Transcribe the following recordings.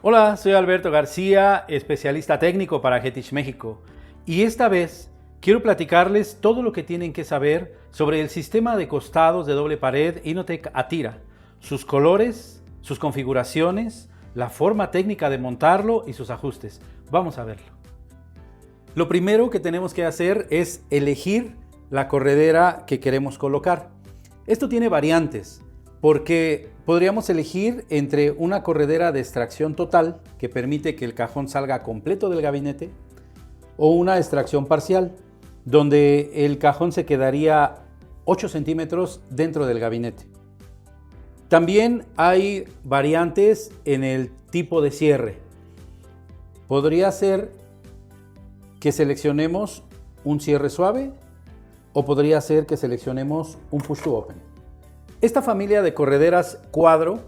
Hola, soy Alberto García, especialista técnico para Getich México, y esta vez quiero platicarles todo lo que tienen que saber sobre el sistema de costados de doble pared Inotec Atira, sus colores, sus configuraciones, la forma técnica de montarlo y sus ajustes. Vamos a verlo. Lo primero que tenemos que hacer es elegir la corredera que queremos colocar. Esto tiene variantes, porque podríamos elegir entre una corredera de extracción total, que permite que el cajón salga completo del gabinete, o una extracción parcial, donde el cajón se quedaría 8 centímetros dentro del gabinete. También hay variantes en el tipo de cierre. Podría ser que seleccionemos un cierre suave, o podría ser que seleccionemos un push to open. Esta familia de correderas cuadro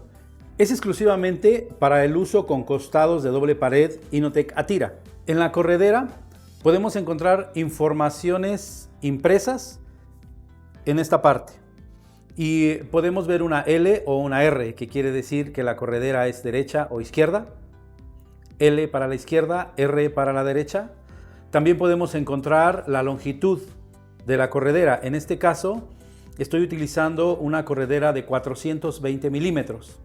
es exclusivamente para el uso con costados de doble pared Inotec Atira. En la corredera podemos encontrar informaciones impresas en esta parte y podemos ver una L o una R, que quiere decir que la corredera es derecha o izquierda. L para la izquierda, R para la derecha. También podemos encontrar la longitud de la corredera. En este caso estoy utilizando una corredera de 420 milímetros.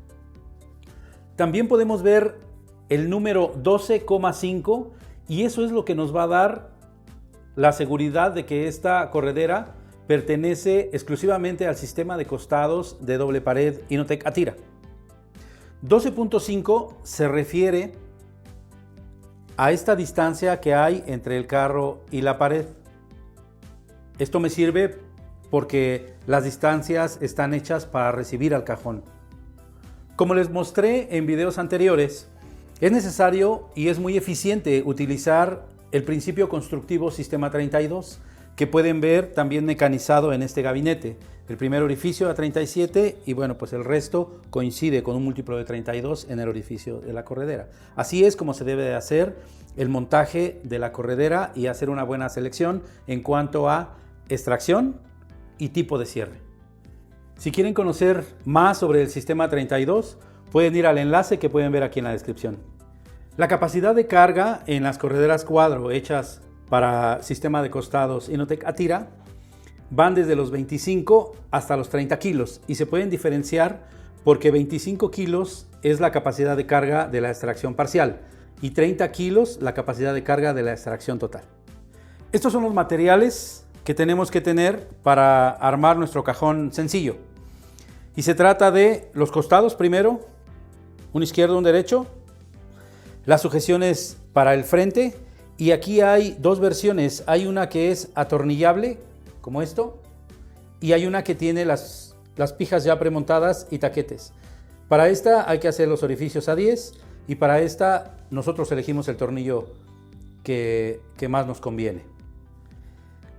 También podemos ver el número 12,5 y eso es lo que nos va a dar la seguridad de que esta corredera pertenece exclusivamente al sistema de costados de doble pared Inotec Atira. 12,5 se refiere a esta distancia que hay entre el carro y la pared. Esto me sirve porque las distancias están hechas para recibir al cajón. Como les mostré en videos anteriores, es necesario y es muy eficiente utilizar el principio constructivo Sistema 32, que pueden ver también mecanizado en este gabinete. El primer orificio a 37 y bueno, pues el resto coincide con un múltiplo de 32 en el orificio de la corredera. Así es como se debe de hacer el montaje de la corredera y hacer una buena selección en cuanto a extracción y tipo de cierre. Si quieren conocer más sobre el sistema 32, pueden ir al enlace que pueden ver aquí en la descripción. La capacidad de carga en las correderas cuadro hechas para sistema de costados Inotec Atira van desde los 25 hasta los 30 kilos y se pueden diferenciar porque 25 kilos es la capacidad de carga de la extracción parcial y 30 kilos la capacidad de carga de la extracción total. Estos son los materiales que tenemos que tener para armar nuestro cajón sencillo. Y se trata de los costados primero, un izquierdo, un derecho, las sujeciones para el frente, y aquí hay dos versiones. Hay una que es atornillable, como esto, y hay una que tiene las pijas ya premontadas y taquetes. Para esta hay que hacer los orificios a 10 y para esta nosotros elegimos el tornillo que más nos conviene.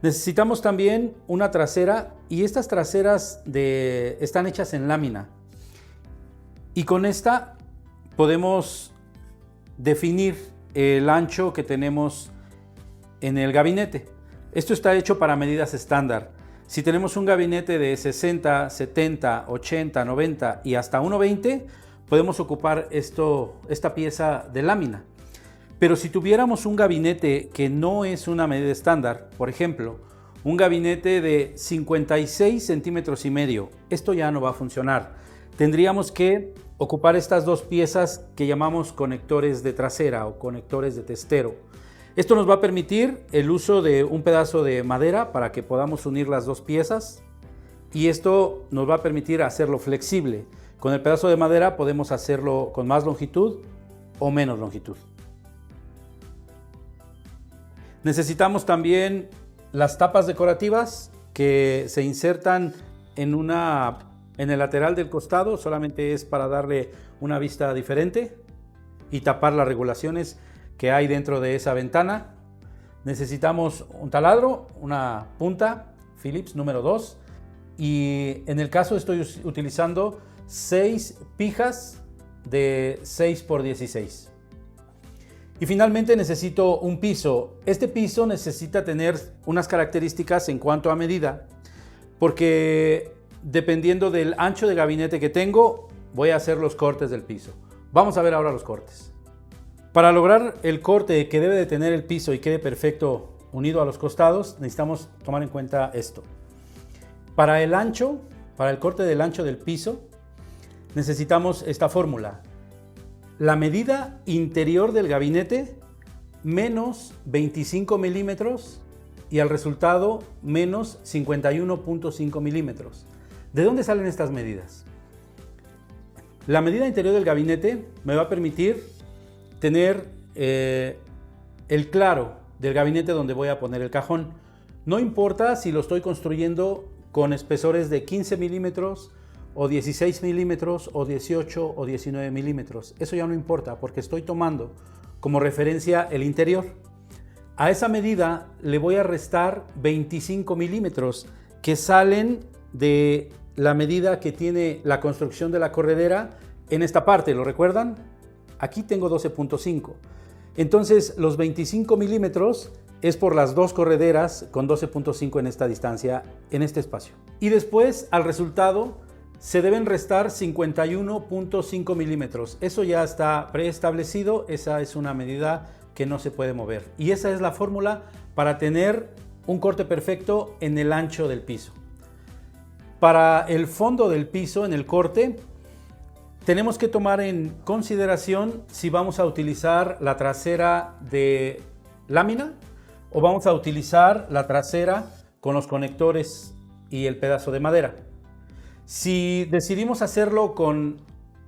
Necesitamos también una trasera y estas traseras están hechas en lámina y con esta podemos definir el ancho que tenemos en el gabinete. Esto está hecho para medidas estándar. Si tenemos un gabinete de 60, 70, 80, 90 y hasta 1,20, podemos ocupar esta pieza de lámina. Pero si tuviéramos un gabinete que no es una medida estándar, por ejemplo, un gabinete de 56 centímetros y medio, esto ya no va a funcionar. Tendríamos que ocupar estas dos piezas que llamamos conectores de trasera o conectores de testero. Esto nos va a permitir el uso de un pedazo de madera para que podamos unir las dos piezas y esto nos va a permitir hacerlo flexible. Con el pedazo de madera podemos hacerlo con más longitud o menos longitud. Necesitamos también las tapas decorativas que se insertan en el lateral del costado, solamente es para darle una vista diferente y tapar las regulaciones que hay dentro de esa ventana. Necesitamos un taladro, una punta Phillips número 2 y en el caso estoy utilizando 6 pijas de 6 por 16. Y finalmente necesito un piso. Este piso necesita tener unas características en cuanto a medida, porque dependiendo del ancho de gabinete que tengo, voy a hacer los cortes del piso. Vamos a ver ahora los cortes. Para lograr el corte que debe de tener el piso y quede perfecto unido a los costados, necesitamos tomar en cuenta esto. Para el ancho, para el corte del ancho del piso, necesitamos esta fórmula. La medida interior del gabinete menos 25 milímetros y al resultado menos 51.5 milímetros. ¿De dónde salen estas medidas? La medida interior del gabinete me va a permitir tener el claro del gabinete donde voy a poner el cajón. No importa si lo estoy construyendo con espesores de 15 milímetros o 16 milímetros o 18 o 19 milímetros. Eso ya no importa porque estoy tomando como referencia el interior. A esa medida le voy a restar 25 milímetros que salen de la medida que tiene la construcción de la corredera en esta parte, ¿lo recuerdan? Aquí tengo 12.5. Entonces los 25 milímetros es por las dos correderas con 12.5 en esta distancia, en este espacio. Y después al resultado se deben restar 51.5 milímetros. Eso ya está preestablecido, esa es una medida que no se puede mover. Y esa es la fórmula para tener un corte perfecto en el ancho del piso. Para el fondo del piso, en el corte, tenemos que tomar en consideración si vamos a utilizar la trasera de lámina o vamos a utilizar la trasera con los conectores y el pedazo de madera. Si decidimos hacerlo con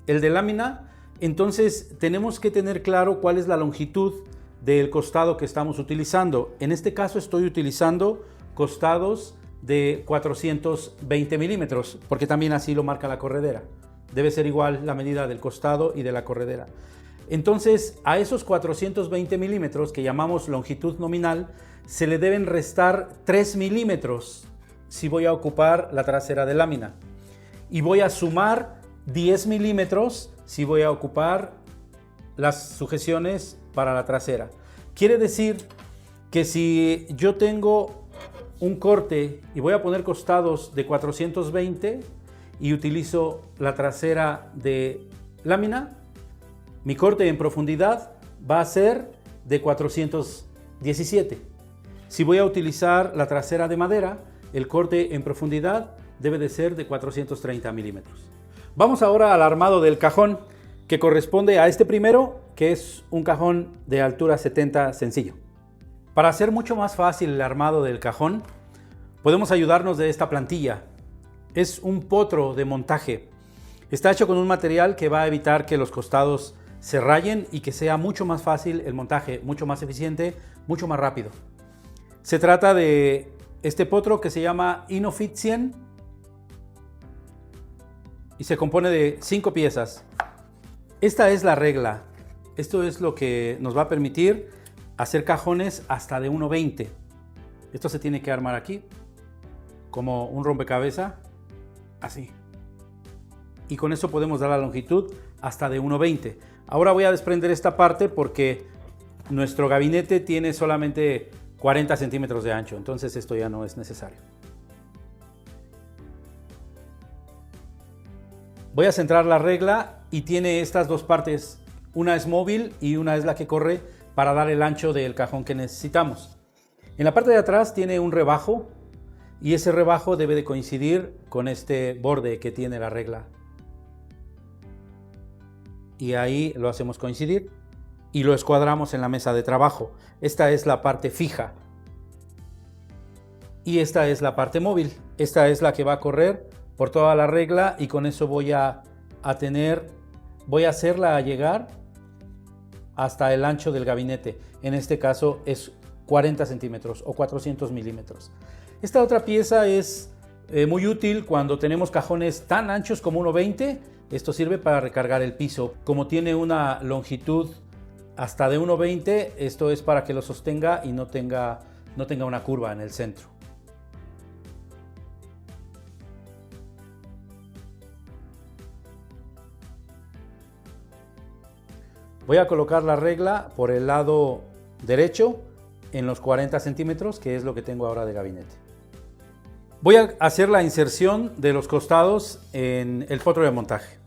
el de lámina, entonces tenemos que tener claro cuál es la longitud del costado que estamos utilizando. En este caso estoy utilizando costados de 420 milímetros, porque también así lo marca la corredera. Debe ser igual la medida del costado y de la corredera. Entonces, a esos 420 milímetros, que llamamos longitud nominal, se le deben restar 3 milímetros si voy a ocupar la trasera de lámina. Y voy a sumar 10 milímetros si voy a ocupar las sujeciones para la trasera. Quiere decir que si yo tengo un corte y voy a poner costados de 420 y utilizo la trasera de lámina, mi corte en profundidad va a ser de 417. Si voy a utilizar la trasera de madera, el corte en profundidad debe de ser de 430 milímetros. Vamos ahora al armado del cajón, que corresponde a este primero, que es un cajón de altura 70 sencillo. Para hacer mucho más fácil el armado del cajón, podemos ayudarnos de esta plantilla. Es un potro de montaje. Está hecho con un material que va a evitar que los costados se rayen y que sea mucho más fácil el montaje, mucho más eficiente, mucho más rápido. Se trata de este potro que se llama Inofit 100 y se compone de 5 piezas. Esta es la regla. Esto es lo que nos va a permitir hacer cajones hasta de 1,20. Esto se tiene que armar aquí, como un rompecabezas, así. Y con eso podemos dar la longitud hasta de 1,20. Ahora voy a desprender esta parte porque nuestro gabinete tiene solamente 40 centímetros de ancho, entonces esto ya no es necesario. Voy a centrar la regla y tiene estas dos partes. Una es móvil y una es la que corre para dar el ancho del cajón que necesitamos. En la parte de atrás tiene un rebajo y ese rebajo debe de coincidir con este borde que tiene la regla. Y ahí lo hacemos coincidir y lo escuadramos en la mesa de trabajo. Esta es la parte fija y esta es la parte móvil. Esta es la que va a correr por toda la regla y con eso voy a hacerla llegar hasta el ancho del gabinete. En este caso es 40 centímetros o 400 milímetros. Esta otra pieza es muy útil cuando tenemos cajones tan anchos como 1,20. Esto sirve para recargar el piso. Como tiene una longitud hasta de 1,20, esto es para que lo sostenga y no tenga una curva en el centro. Voy a colocar la regla por el lado derecho en los 40 centímetros, que es lo que tengo ahora de gabinete. Voy a hacer la inserción de los costados en el potro de montaje.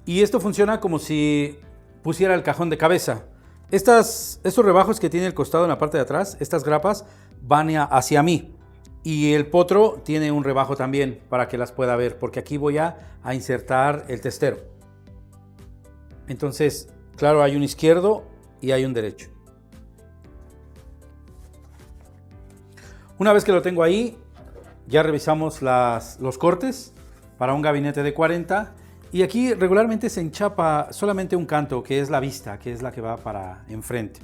Y esto funciona como si pusiera el cajón de cabeza. Estos rebajos que tiene el costado en la parte de atrás, estas grapas, van hacia mí. Y el potro tiene un rebajo también para que las pueda ver, porque aquí voy a insertar el testero. Entonces, claro, hay un izquierdo y hay un derecho. Una vez que lo tengo ahí, ya revisamos los cortes para un gabinete de 40. Y aquí regularmente se enchapa solamente un canto, que es la vista, que es la que va para enfrente.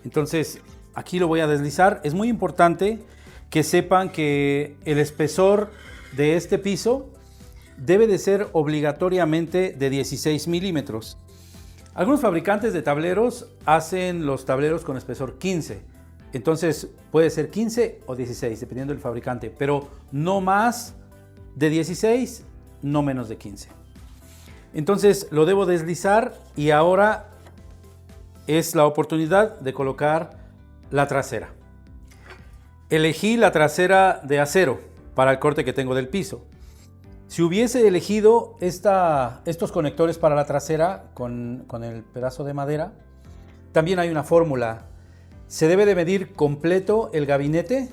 Entonces, aquí lo voy a deslizar. Es muy importante que sepan que el espesor de este piso debe de ser obligatoriamente de 16 milímetros. Algunos fabricantes de tableros hacen los tableros con espesor 15. Entonces puede ser 15 o 16, dependiendo del fabricante, pero no más de 16, no menos de 15. Entonces lo debo deslizar y ahora es la oportunidad de colocar la trasera. Elegí la trasera de acero para el corte que tengo del piso. Si hubiese elegido estos conectores para la trasera con el pedazo de madera, también hay una fórmula. Se debe de medir completo el gabinete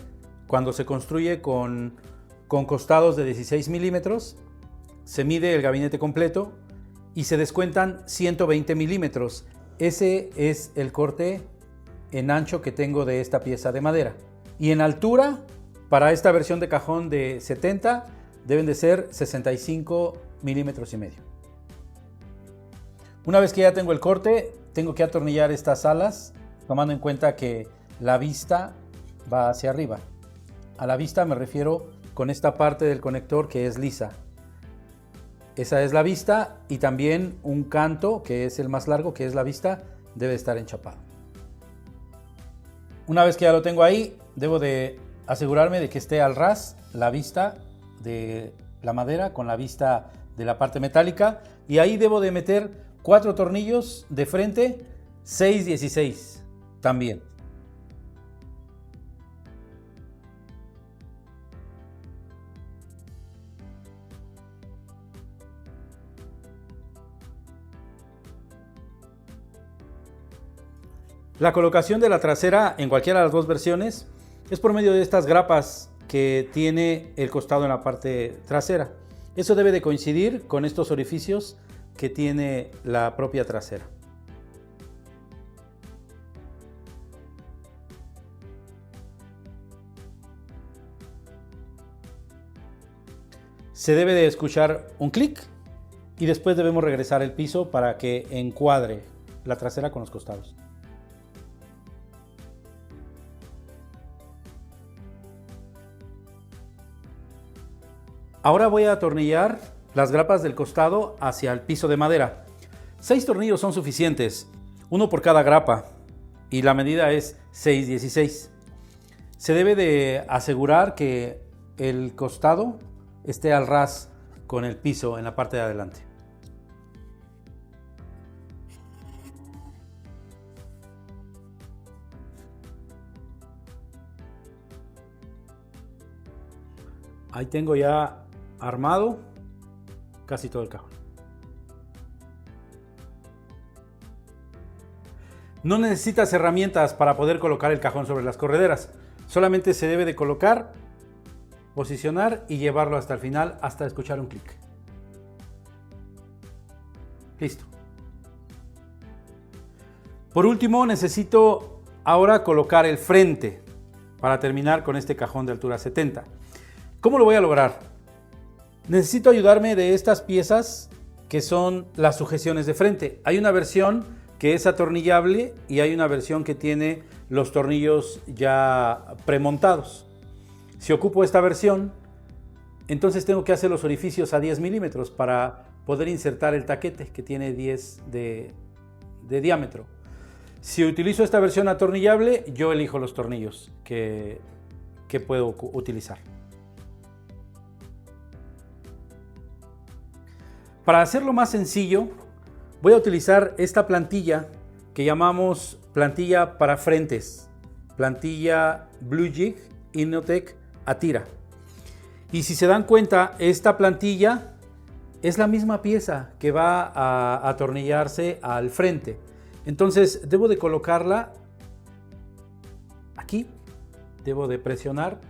cuando se construye con costados de 16 milímetros. Se mide el gabinete completo y se descuentan 120 milímetros. Ese es el corte en ancho que tengo de esta pieza de madera. Y en altura, para esta versión de cajón de 70, deben de ser 65 milímetros y medio. Una vez que ya tengo el corte, tengo que atornillar estas alas, tomando en cuenta que la vista va hacia arriba. A la vista me refiero con esta parte del conector que es lisa. Esa es la vista, y también un canto, que es el más largo, que es la vista, debe estar enchapado. Una vez que ya lo tengo ahí, debo de asegurarme de que esté al ras la vista de la madera con la vista de la parte metálica, y ahí debo de meter 4 tornillos de frente, 6/16 también. La colocación de la trasera en cualquiera de las dos versiones es por medio de estas grapas que tiene el costado en la parte trasera. Eso debe de coincidir con estos orificios que tiene la propia trasera. Se debe de escuchar un clic y después debemos regresar el piso para que encuadre la trasera con los costados. Ahora voy a atornillar las grapas del costado hacia el piso de madera. 6 tornillos son suficientes, uno por cada grapa, y la medida es 6/16. Se debe de asegurar que el costado esté al ras con el piso en la parte de adelante. Ahí tengo ya armado casi todo el cajón. No necesitas herramientas para poder colocar el cajón sobre las correderas. Solamente se debe de colocar, posicionar y llevarlo hasta el final, hasta escuchar un clic. Listo. Por último, necesito ahora colocar el frente para terminar con este cajón de altura 70. ¿Cómo lo voy a lograr? Necesito ayudarme de estas piezas que son las sujeciones de frente. Hay una versión que es atornillable y hay una versión que tiene los tornillos ya premontados. Si ocupo esta versión, entonces tengo que hacer los orificios a 10 milímetros para poder insertar el taquete que tiene 10 de diámetro. Si utilizo esta versión atornillable, yo elijo los tornillos que puedo utilizar. Para hacerlo más sencillo, voy a utilizar esta plantilla que llamamos plantilla para frentes, plantilla Blue Jig Innotek Atira. Y si se dan cuenta, esta plantilla es la misma pieza que va a atornillarse al frente. Entonces debo de colocarla aquí, debo de presionar.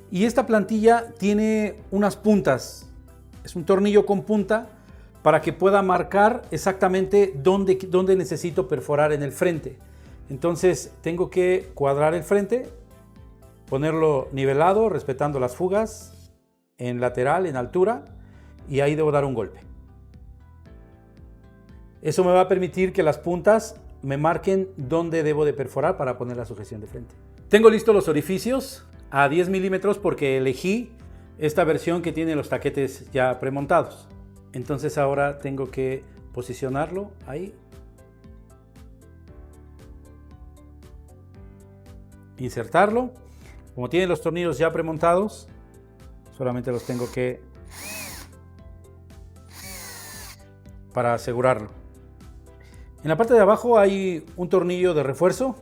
Y esta plantilla tiene unas puntas, es un tornillo con punta para que pueda marcar exactamente dónde necesito perforar en el frente. Entonces tengo que cuadrar el frente, ponerlo nivelado, respetando las fugas en lateral, en altura, y ahí debo dar un golpe. Eso me va a permitir que las puntas me marquen dónde debo de perforar para poner la sujeción de frente. Tengo listos los orificios a 10 milímetros porque elegí esta versión que tiene los taquetes ya premontados. Entonces ahora tengo que posicionarlo ahí. Insertarlo. Como tiene los tornillos ya premontados, solamente los tengo que para asegurarlo. En la parte de abajo hay un tornillo de refuerzo.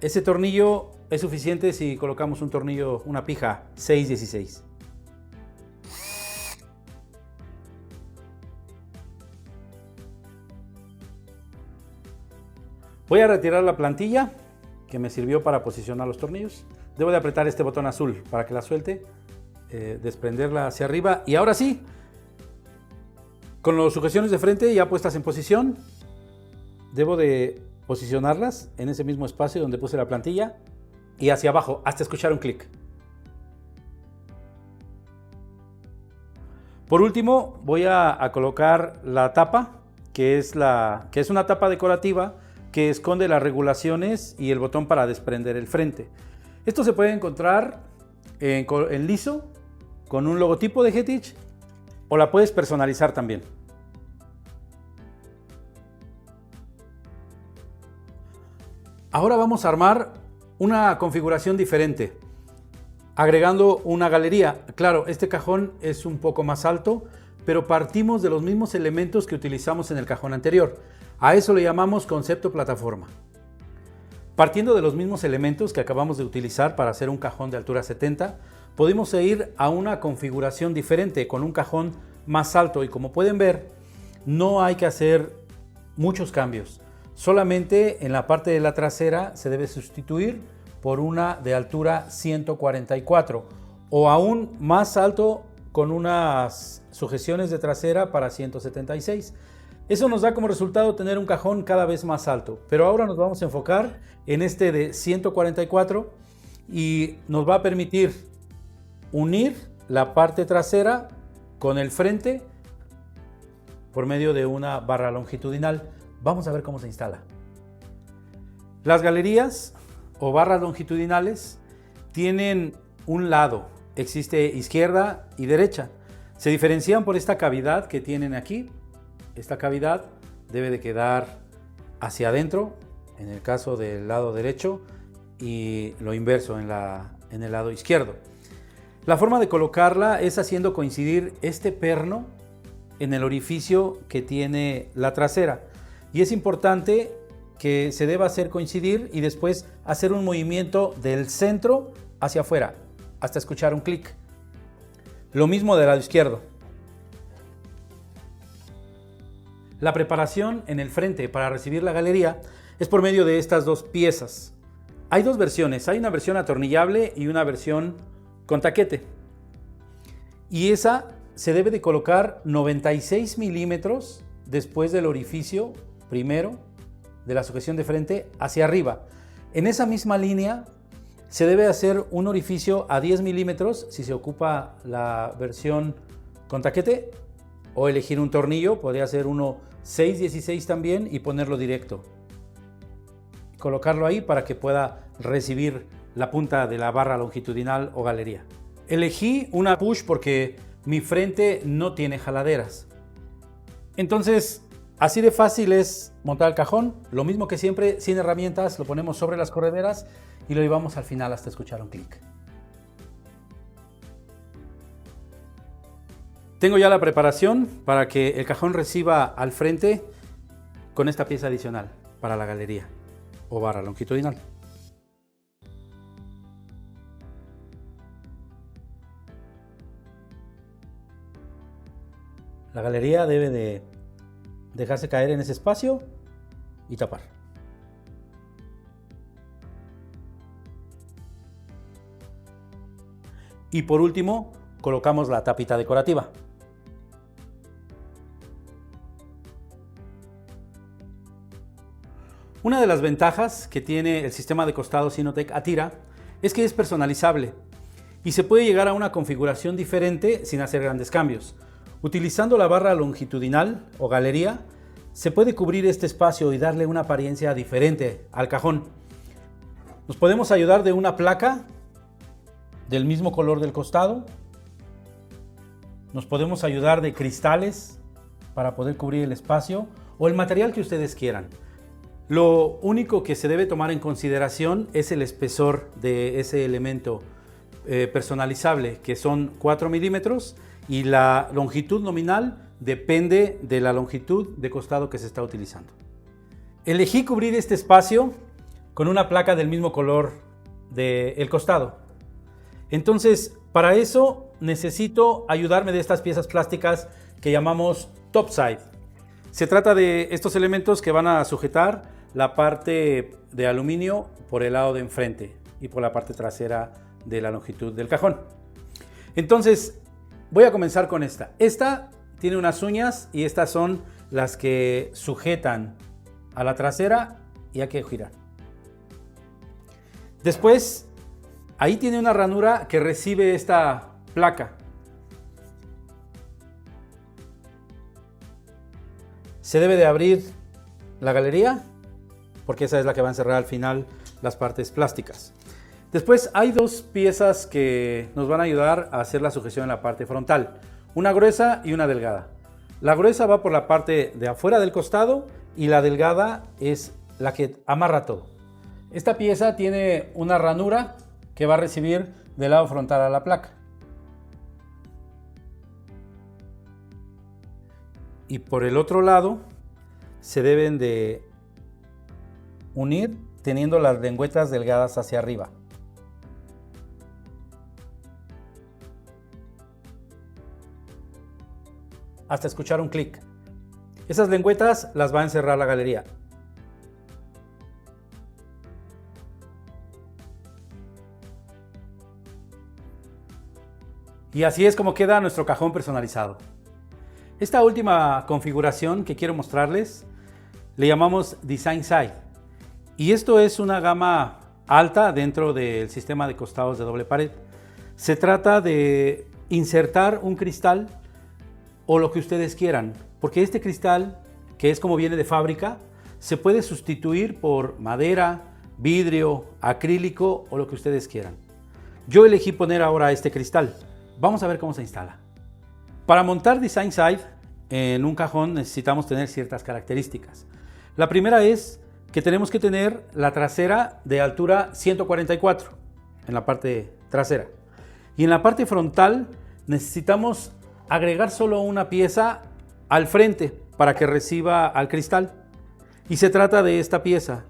Ese tornillo es suficiente si colocamos un tornillo, una pija 616. Voy a retirar la plantilla que me sirvió para posicionar los tornillos. Debo de apretar este botón azul para que la suelte, desprenderla hacia arriba. Y ahora sí, con las sujeciones de frente ya puestas en posición, debo de posicionarlas en ese mismo espacio donde puse la plantilla y hacia abajo hasta escuchar un clic. Por último, voy a colocar la tapa, que es una tapa decorativa que esconde las regulaciones y el botón para desprender el frente. Esto se puede encontrar en liso, con un logotipo de Hettich, o la puedes personalizar también. Ahora vamos a armar una configuración diferente, agregando una galería. Claro, este cajón es un poco más alto, pero partimos de los mismos elementos que utilizamos en el cajón anterior. A eso le llamamos concepto plataforma. Partiendo de los mismos elementos que acabamos de utilizar para hacer un cajón de altura 70, podemos ir a una configuración diferente con un cajón más alto y como pueden ver, no hay que hacer muchos cambios. Solamente en la parte de la trasera se debe sustituir por una de altura 144 o aún más alto con unas sujeciones de trasera para 176. Eso nos da como resultado tener un cajón cada vez más alto, pero ahora nos vamos a enfocar en este de 144 y nos va a permitir unir la parte trasera con el frente por medio de una barra longitudinal. Vamos a ver cómo se instala. Las galerías o barras longitudinales tienen un lado, existe izquierda y derecha. Se diferencian por esta cavidad que tienen aquí. Esta cavidad debe de quedar hacia adentro, en el caso del lado derecho, y lo inverso en el lado izquierdo. La forma de colocarla es haciendo coincidir este perno en el orificio que tiene la trasera. Y es importante que se deba hacer coincidir y después hacer un movimiento del centro hacia afuera, hasta escuchar un clic. Lo mismo del lado izquierdo. La preparación en el frente para recibir la galería es por medio de estas dos piezas. Hay dos versiones, hay una versión atornillable y una versión con taquete. Y esa se debe de colocar 96 milímetros después del orificio primero de la sujeción de frente hacia arriba. En esa misma línea se debe hacer un orificio a 10 milímetros si se ocupa la versión con taquete, o elegir un tornillo, podría ser uno 616 también y ponerlo directo. Colocarlo ahí para que pueda recibir la punta de la barra longitudinal o galería. Elegí una push porque mi frente no tiene jaladeras. Entonces, así de fácil es montar el cajón. Lo mismo que siempre, sin herramientas, lo ponemos sobre las correderas y lo llevamos al final hasta escuchar un clic. Tengo ya la preparación para que el cajón reciba al frente con esta pieza adicional para la galería o barra longitudinal. La galería debe de dejarse caer en ese espacio y tapar. Y por último, colocamos la tapita decorativa. Una de las ventajas que tiene el sistema de costados Inotec Atira es que es personalizable y se puede llegar a una configuración diferente sin hacer grandes cambios. Utilizando la barra longitudinal o galería, se puede cubrir este espacio y darle una apariencia diferente al cajón. Nos podemos ayudar de una placa del mismo color del costado. Nos podemos ayudar de cristales para poder cubrir el espacio o el material que ustedes quieran. Lo único que se debe tomar en consideración es el espesor de ese elemento personalizable, que son 4 milímetros, y la longitud nominal depende de la longitud de costado que se está utilizando. Elegí cubrir este espacio con una placa del mismo color del costado. Entonces, para eso necesito ayudarme de estas piezas plásticas que llamamos topside. Se trata de estos elementos que van a sujetar la parte de aluminio por el lado de enfrente y por la parte trasera de la longitud del cajón. Entonces, voy a comenzar con esta. Esta tiene unas uñas y estas son las que sujetan a la trasera y hay que girar. Después, ahí tiene una ranura que recibe esta placa. Se debe de abrir la galería porque esa es la que va a encerrar al final las partes plásticas. Después hay dos piezas que nos van a ayudar a hacer la sujeción en la parte frontal. Una gruesa y una delgada. La gruesa va por la parte de afuera del costado y la delgada es la que amarra todo. Esta pieza tiene una ranura que va a recibir del lado frontal a la placa. Y por el otro lado se deben de unir teniendo las lengüetas delgadas hacia arriba. Hasta escuchar un clic. Esas lengüetas las va a encerrar la galería. Y así es como queda nuestro cajón personalizado. Esta última configuración que quiero mostrarles le llamamos Design Side. Y esto es una gama alta dentro del sistema de costados de doble pared. Se trata de insertar un cristal o lo que ustedes quieran, porque este cristal, que es como viene de fábrica, se puede sustituir por madera, vidrio, acrílico o lo que ustedes quieran. Yo elegí poner ahora este cristal. Vamos a ver cómo se instala. Para montar Design Side en un cajón necesitamos tener ciertas características. La primera es que tenemos que tener la trasera de altura 144 en la parte trasera. Y en la parte frontal necesitamos agregar solo una pieza al frente para que reciba al cristal. Y se trata de esta pieza.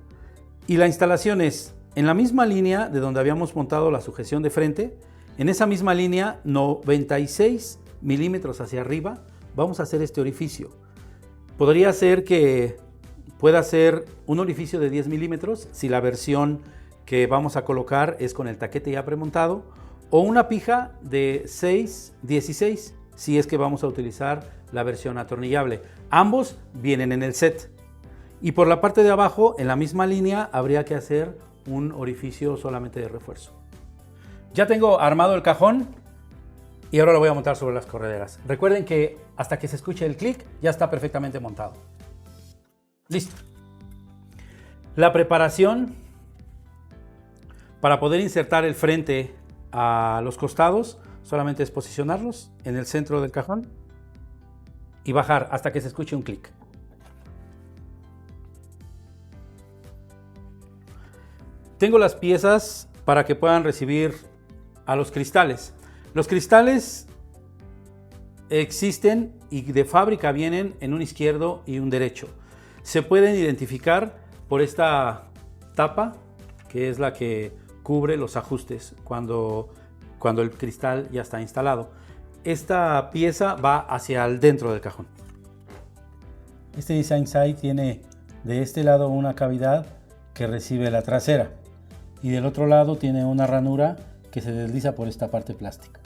Y la instalación es en la misma línea de donde habíamos montado la sujeción de frente. En esa misma línea, 96 milímetros hacia arriba, vamos a hacer este orificio. Podría ser que pueda ser un orificio de 10 milímetros si la versión que vamos a colocar es con el taquete ya premontado, o una pija de 6/16 si es que vamos a utilizar la versión atornillable. Ambos vienen en el set. Y por la parte de abajo, en la misma línea, habría que hacer un orificio solamente de refuerzo. Ya tengo armado el cajón y ahora lo voy a montar sobre las correderas. Recuerden que hasta que se escuche el clic ya está perfectamente montado. Listo. La preparación para poder insertar el frente a los costados solamente es posicionarlos en el centro del cajón y bajar hasta que se escuche un clic. Tengo las piezas para que puedan recibir a los cristales. Los cristales existen y de fábrica vienen en un izquierdo y un derecho. Se pueden identificar por esta tapa, que es la que cubre los ajustes cuando el cristal ya está instalado. esta pieza va hacia el dentro del cajón. Este Design Side tiene de este lado una cavidad que recibe la trasera y del otro lado tiene una ranura que se desliza por esta parte plástica.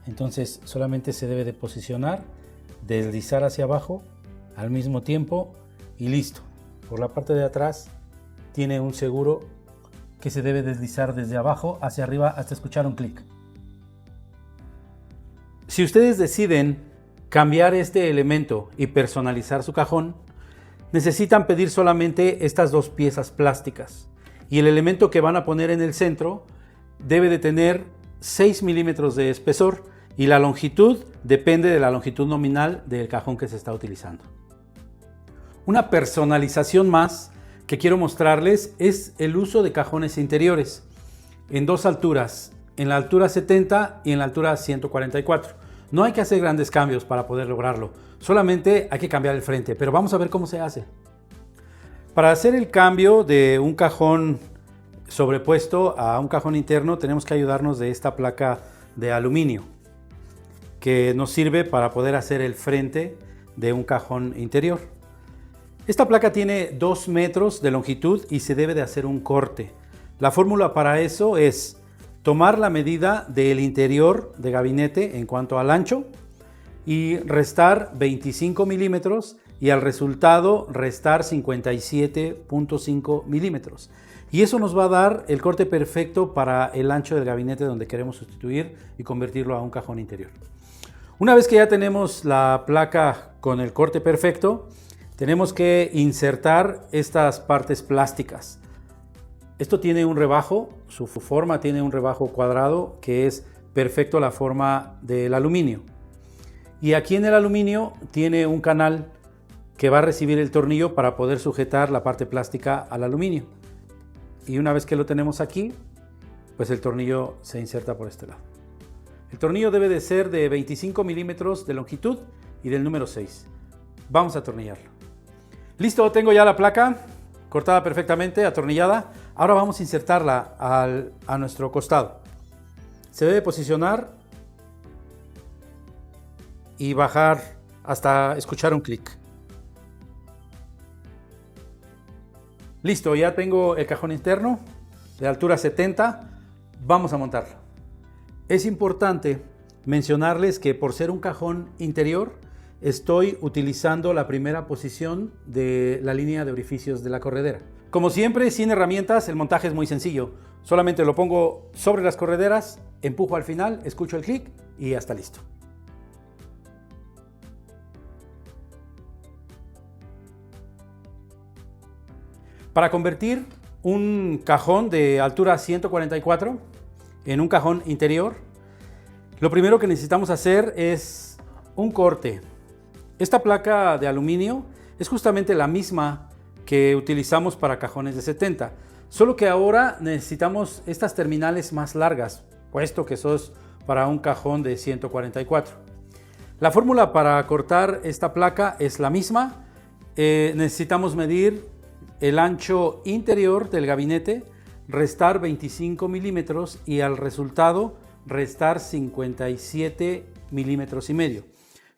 Entonces solamente se debe de posicionar, deslizar hacia abajo al mismo tiempo y listo. Por la parte de atrás tiene un seguro que se debe deslizar desde abajo hacia arriba hasta escuchar un clic. Si ustedes deciden cambiar este elemento y personalizar su cajón, necesitan pedir solamente estas dos piezas plásticas y el elemento que van a poner en el centro debe de tener 6 milímetros de espesor y la longitud depende de la longitud nominal del cajón que se está utilizando. Una personalización más que quiero mostrarles es el uso de cajones interiores en dos alturas, en la altura 70 y en la altura 144. No hay que hacer grandes cambios para poder lograrlo, solamente hay que cambiar el frente, pero vamos a ver cómo se hace. Para hacer el cambio de un cajón sobrepuesto a un cajón interno tenemos que ayudarnos de esta placa de aluminio que nos sirve para poder hacer el frente de un cajón interior. Esta placa tiene 2 metros de longitud y se debe de hacer un corte. La fórmula para eso es tomar la medida del interior de gabinete en cuanto al ancho y restar 25 milímetros y al resultado restar 57.5 milímetros. Y eso nos va a dar el corte perfecto para el ancho del gabinete donde queremos sustituir y convertirlo a un cajón interior. Una vez que ya tenemos la placa con el corte perfecto, tenemos que insertar estas partes plásticas. Esto tiene un rebajo, su forma tiene un rebajo cuadrado que es perfecto la forma del aluminio. Y aquí en el aluminio tiene un canal que va a recibir el tornillo para poder sujetar la parte plástica al aluminio. Y una vez que lo tenemos aquí, pues el tornillo se inserta por este lado. El tornillo debe de ser de 25 milímetros de longitud y del número 6. Vamos a atornillarlo. Listo, tengo ya la placa cortada perfectamente, atornillada. Ahora vamos a insertarla a nuestro costado. Se debe posicionar y bajar hasta escuchar un clic. Listo, ya tengo el cajón interno de altura 70. Vamos a montarlo. Es importante mencionarles que por ser un cajón interior, estoy utilizando la primera posición de la línea de orificios de la corredera. Como siempre, sin herramientas, el montaje es muy sencillo. Solamente lo pongo sobre las correderas, empujo al final, escucho el clic y ya está listo. Para convertir un cajón de altura 144 en un cajón interior, lo primero que necesitamos hacer es un corte. Esta placa de aluminio es justamente la misma que utilizamos para cajones de 70, solo que ahora necesitamos estas terminales más largas, puesto que eso es para un cajón de 144. La fórmula para cortar esta placa es la misma. Necesitamos medir el ancho interior del gabinete, restar 25 milímetros y al resultado restar 57 milímetros y medio.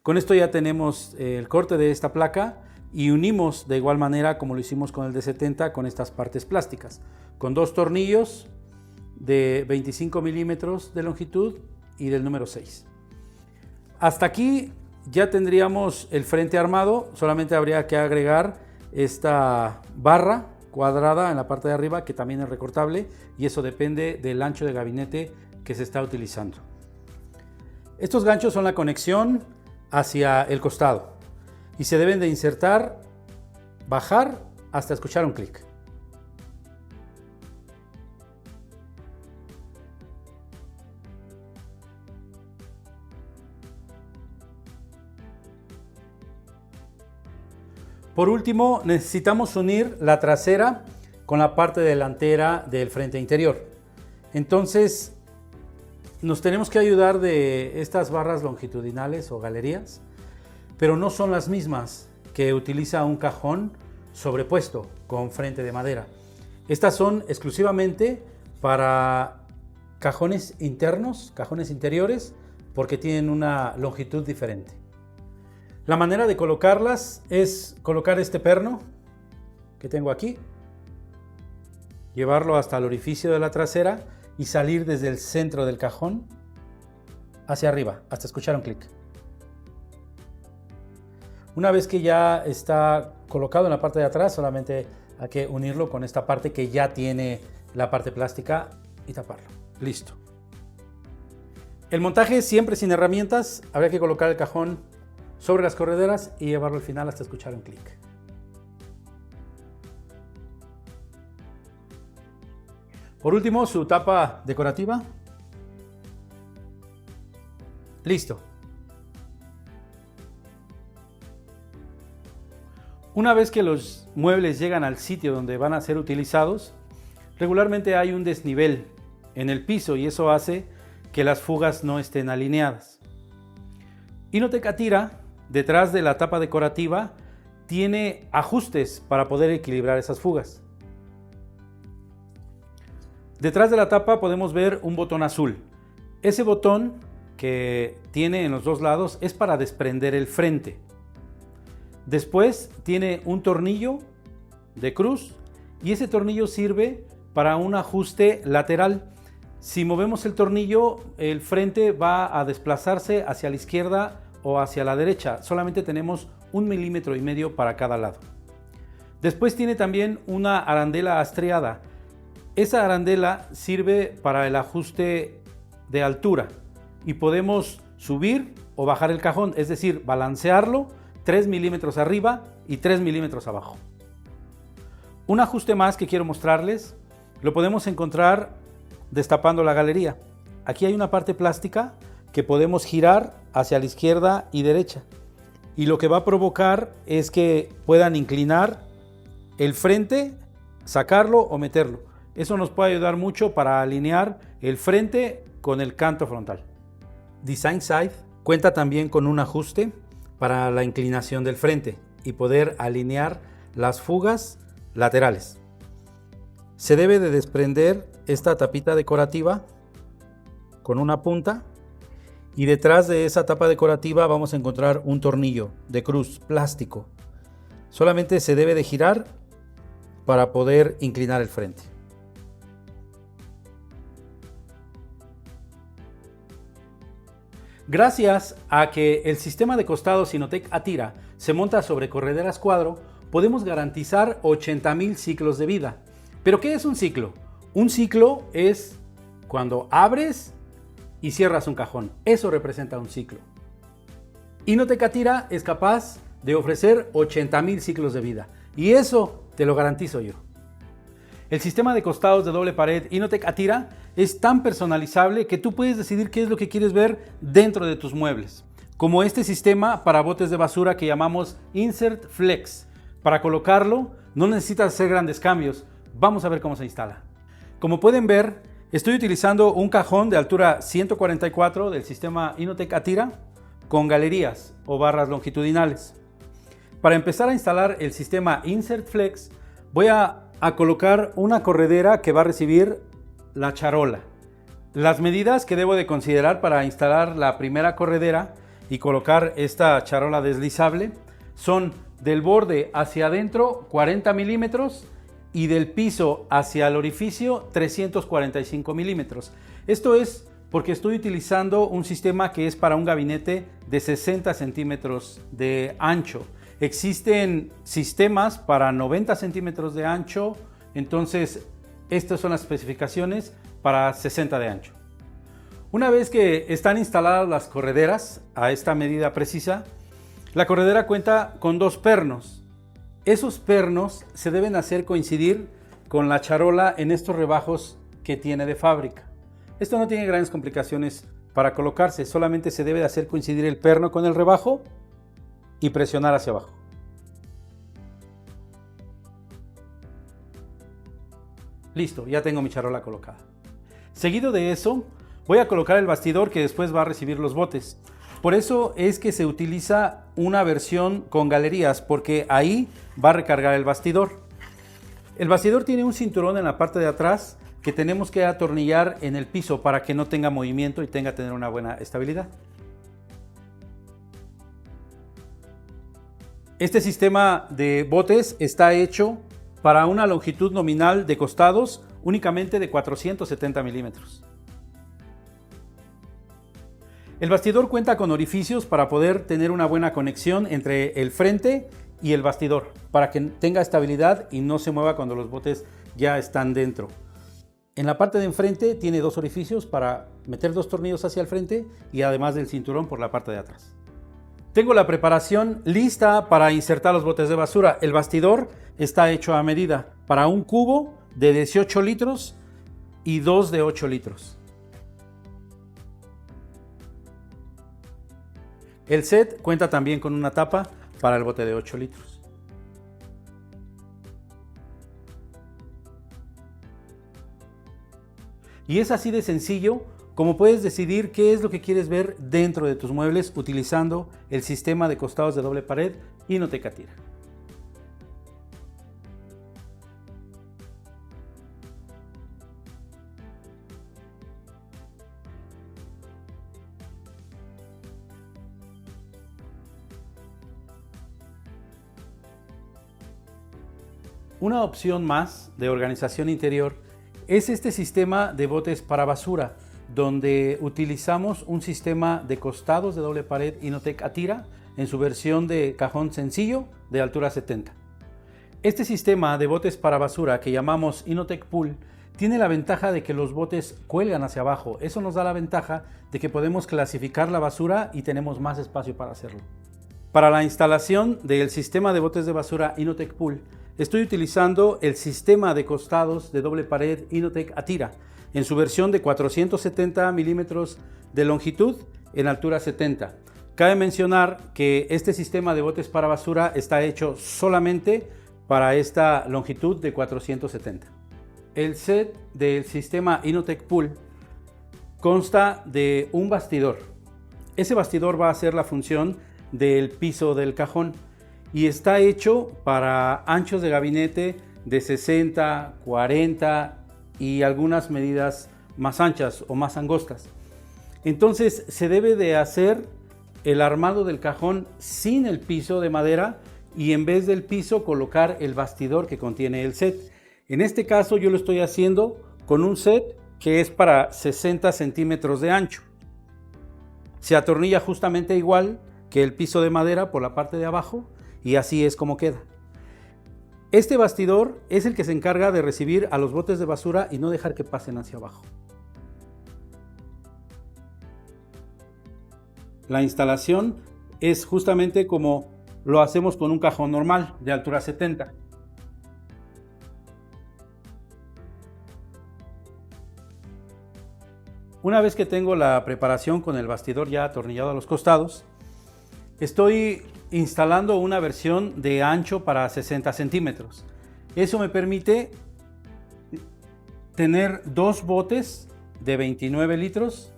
Con esto ya tenemos el corte de esta placa y unimos de igual manera como lo hicimos con el de 70 con estas partes plásticas, con dos tornillos de 25 milímetros de longitud y del número 6. Hasta aquí ya tendríamos el frente armado, solamente habría que agregar esta barra cuadrada en la parte de arriba que también es recortable y eso depende del ancho de gabinete que se está utilizando. Estos ganchos son la conexión hacia el costado y se deben de insertar, bajar hasta escuchar un clic. Por último, necesitamos unir la trasera con la parte delantera del frente interior. Entonces, nos tenemos que ayudar de estas barras longitudinales o galerías, pero no son las mismas que utiliza un cajón sobrepuesto con frente de madera. Estas son exclusivamente para cajones internos, cajones interiores, porque tienen una longitud diferente. La manera de colocarlas es colocar este perno que tengo aquí, llevarlo hasta el orificio de la trasera y salir desde el centro del cajón hacia arriba hasta escuchar un clic. Una vez que ya está colocado en la parte de atrás, solamente hay que unirlo con esta parte que ya tiene la parte plástica y taparlo. Listo. El montaje siempre sin herramientas. Habría que colocar el cajón sobre las correderas y llevarlo al final hasta escuchar un clic. Por último, su tapa decorativa. Listo. Una vez que los muebles llegan al sitio donde van a ser utilizados, regularmente hay un desnivel en el piso y eso hace que las fugas no estén alineadas. Inotec Atira, detrás de la tapa decorativa, tiene ajustes para poder equilibrar esas fugas. Detrás de la tapa podemos ver un botón azul. Ese botón que tiene en los dos lados es para desprender el frente. Después tiene un tornillo de cruz y ese tornillo sirve para un ajuste lateral. Si movemos el tornillo, el frente va a desplazarse hacia la izquierda o hacia la derecha. Solamente tenemos 1,5 milímetros para cada lado. Después tiene también una arandela estriada. Esa arandela sirve para el ajuste de altura y podemos subir o bajar el cajón, es decir, balancearlo 3 milímetros arriba y 3 milímetros abajo. Un ajuste más que quiero mostrarles lo podemos encontrar destapando la galería. Aquí hay una parte plástica que podemos girar hacia la izquierda y derecha y lo que va a provocar es que puedan inclinar el frente, sacarlo o meterlo. Eso nos puede ayudar mucho para alinear el frente con el canto frontal. Design Side cuenta también con un ajuste para la inclinación del frente y poder alinear las fugas laterales. Se debe de desprender esta tapita decorativa con una punta y detrás de esa tapa decorativa vamos a encontrar un tornillo de cruz plástico. Solamente se debe de girar para poder inclinar el frente. Gracias a que el sistema de costados Inotec Atira se monta sobre correderas cuadro, podemos garantizar 80,000 ciclos de vida. ¿Pero qué es un ciclo? Un ciclo es cuando abres y cierras un cajón. Eso representa un ciclo. Inotec Atira es capaz de ofrecer 80,000 ciclos de vida. Y eso te lo garantizo yo. El sistema de costados de doble pared Inotec Atira es tan personalizable que tú puedes decidir qué es lo que quieres ver dentro de tus muebles. Como este sistema para botes de basura que llamamos Insert Flex. Para colocarlo no necesitas hacer grandes cambios. Vamos a ver cómo se instala. Como pueden ver, estoy utilizando un cajón de altura 144 del sistema Inotec Atira con galerías o barras longitudinales. Para empezar a instalar el sistema Insert Flex, voy a colocar una corredera que va a recibir la charola. Las medidas que debo de considerar para instalar la primera corredera y colocar esta charola deslizable son del borde hacia adentro 40 milímetros y del piso hacia el orificio 345 milímetros. Esto es porque estoy utilizando un sistema que es para un gabinete de 60 centímetros de ancho. Existen sistemas para 90 centímetros de ancho, entonces estas son las especificaciones para 60 de ancho. Una vez que están instaladas las correderas a esta medida precisa, la corredera cuenta con 2 pernos. Esos pernos se deben hacer coincidir con la charola en estos rebajos que tiene de fábrica. Esto no tiene grandes complicaciones para colocarse, solamente se debe de hacer coincidir el perno con el rebajo y presionar hacia abajo. Listo, ya tengo mi charola colocada. Seguido de eso, voy a colocar el bastidor que después va a recibir los botes. Por eso es que se utiliza una versión con galerías, porque ahí va a recargar el bastidor. El bastidor tiene un cinturón en la parte de atrás que tenemos que atornillar en el piso para que no tenga movimiento y tener una buena estabilidad. Este sistema de botes está hecho para una longitud nominal de costados únicamente de 470 milímetros. El bastidor cuenta con orificios para poder tener una buena conexión entre el frente y el bastidor, para que tenga estabilidad y no se mueva cuando los botes ya están dentro. En la parte de enfrente tiene dos orificios para meter dos tornillos hacia el frente y además del cinturón por la parte de atrás. Tengo la preparación lista para insertar los botes de basura. El bastidor está hecho a medida para un cubo de 18 litros y dos de 8 litros. El set cuenta también con una tapa para el bote de 8 litros. Y es así de sencillo como puedes decidir qué es lo que quieres ver dentro de tus muebles utilizando el sistema de costados de doble pared Inotec Atira. Una opción más de organización interior es este sistema de botes para basura, donde utilizamos un sistema de costados de doble pared Inotec Atira en su versión de cajón sencillo de altura 70. Este sistema de botes para basura que llamamos Inotec Pool tiene la ventaja de que los botes cuelgan hacia abajo. Eso nos da la ventaja de que podemos clasificar la basura y tenemos más espacio para hacerlo. Para la instalación del sistema de botes de basura Inotec Pool, estoy utilizando el sistema de costados de doble pared Inotec Atira en su versión de 470 milímetros de longitud en altura 70. Cabe mencionar que este sistema de botes para basura está hecho solamente para esta longitud de 470. El set del sistema Inotec Pool consta de un bastidor. Ese bastidor va a hacer la función del piso del cajón y está hecho para anchos de gabinete de 60, 40 y algunas medidas más anchas o más angostas. Entonces se debe de hacer el armado del cajón sin el piso de madera y en vez del piso colocar el bastidor que contiene el set. En este caso yo lo estoy haciendo con un set que es para 60 centímetros de ancho. Se atornilla justamente igual que el piso de madera por la parte de abajo y así es como queda. Este bastidor es el que se encarga de recibir a los botes de basura y no dejar que pasen hacia abajo. La instalación es justamente como lo hacemos con un cajón normal de altura 70. Una vez que tengo la preparación con el bastidor ya atornillado a los costados, estoy instalando una versión de ancho para 60 centímetros. Eso me permite tener dos botes de 29 litros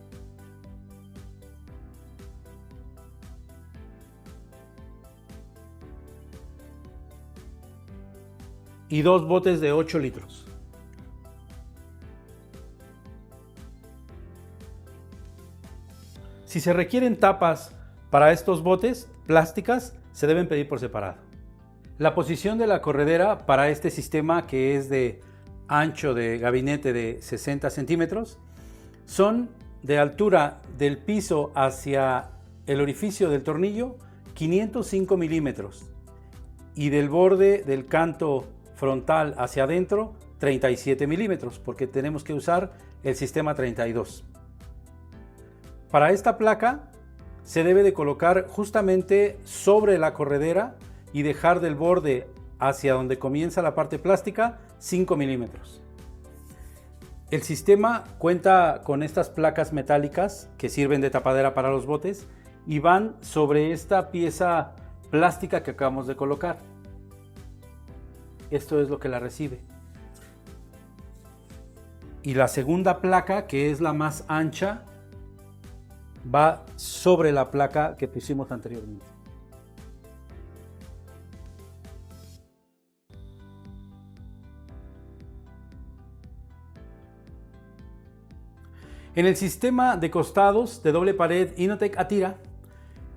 y dos botes de 8 litros. Si se requieren tapas para estos botes plásticas, se deben pedir por separado. La posición de la corredera para este sistema, que es de ancho de gabinete de 60 centímetros, son de altura del piso hacia el orificio del tornillo 505 milímetros y del borde del canto frontal hacia adentro 37 milímetros, porque tenemos que usar el sistema 32. Para esta placa se debe de colocar justamente sobre la corredera y dejar del borde hacia donde comienza la parte plástica 5 milímetros. El sistema cuenta con estas placas metálicas que sirven de tapadera para los botes y van sobre esta pieza plástica que acabamos de colocar. Esto es lo que la recibe. Y la segunda placa, que es la más ancha, va sobre la placa que pusimos anteriormente. En el sistema de costados de doble pared Innotek Atira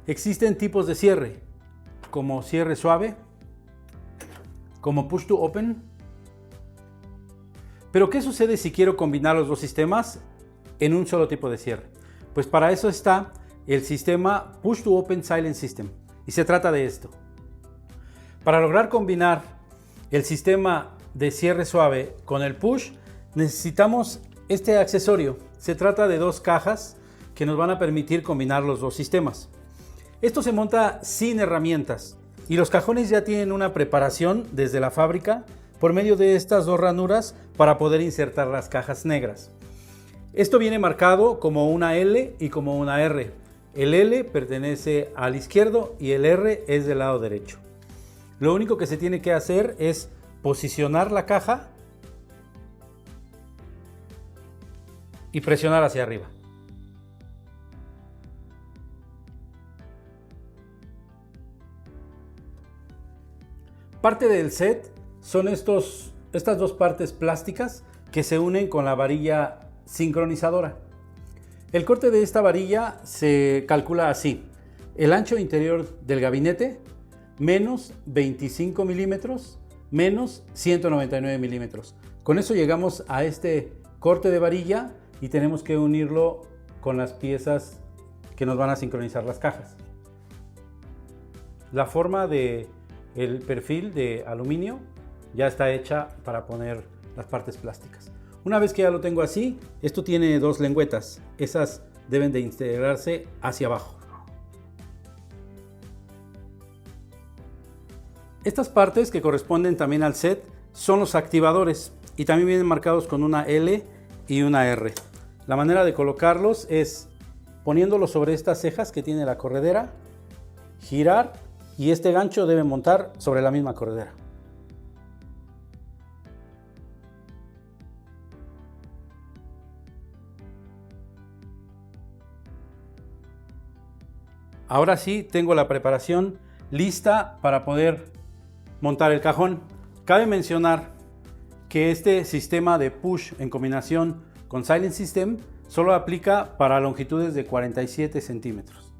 existen tipos de cierre, como cierre suave, como push to open. Pero ¿qué sucede si quiero combinar los dos sistemas en un solo tipo de cierre? Pues para eso está el sistema Push to Open Silent System, y se trata de esto. Para lograr combinar el sistema de cierre suave con el push, necesitamos este accesorio. Se trata de dos cajas que nos van a permitir combinar los dos sistemas. Esto se monta sin herramientas y los cajones ya tienen una preparación desde la fábrica por medio de estas dos ranuras para poder insertar las cajas negras. Esto viene marcado como una L y como una R. El L pertenece al izquierdo y el R es del lado derecho. Lo único que se tiene que hacer es posicionar la caja y presionar hacia arriba. Parte del set son estas dos partes plásticas que se unen con la varilla sincronizadora. El corte de esta varilla se calcula así: el ancho interior del gabinete menos 25 milímetros menos 199 milímetros. Con eso llegamos a este corte de varilla y tenemos que unirlo con las piezas que nos van a sincronizar las cajas. La forma del perfil de aluminio ya está hecha para poner las partes plásticas. Una vez que ya lo tengo así, esto tiene dos lengüetas. Esas deben de integrarse hacia abajo. Estas partes, que corresponden también al set, son los activadores y también vienen marcados con una L y una R. La manera de colocarlos es poniéndolos sobre estas cejas que tiene la corredera, girar, y este gancho debe montar sobre la misma corredera. Ahora sí tengo la preparación lista para poder montar el cajón. Cabe mencionar que este sistema de push en combinación con Silent System solo aplica para longitudes de 47 centímetros.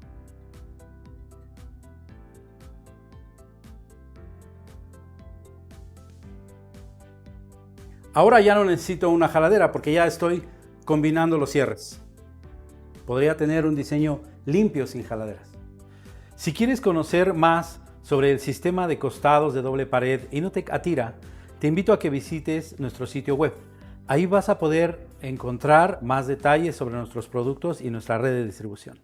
Ahora ya no necesito una jaladera porque ya estoy combinando los cierres. Podría tener un diseño limpio sin jaladeras. Si quieres conocer más sobre el sistema de costados de doble pared Innotek Atira, te invito a que visites nuestro sitio web. Ahí vas a poder encontrar más detalles sobre nuestros productos y nuestra red de distribución.